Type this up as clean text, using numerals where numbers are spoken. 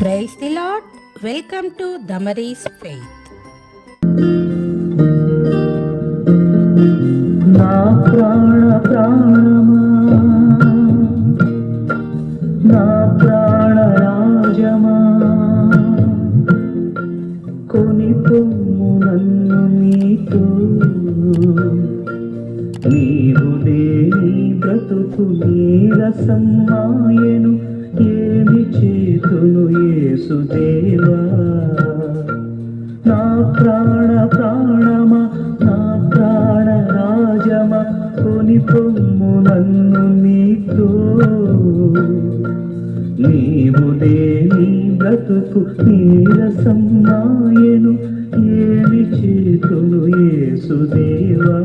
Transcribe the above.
Praise the Lord. Welcome to Damaris Faith. నా ప్రాణమా, నా ప్రాణరాజమా, కొనిపొమ్ము నన్ను నీతో. నీవు లేని బ్రతుకు నీరసం మాయను, ఏమి చేతును యేసుదేవా. నా ప్రాణమా, నా ప్రాణరాజమా, కొనిపొమ్ము నన్ను నీతో. నీవు లేని బ్రతుకు నీరసం మాయను, ఏమి చేతును యేసుదేవా.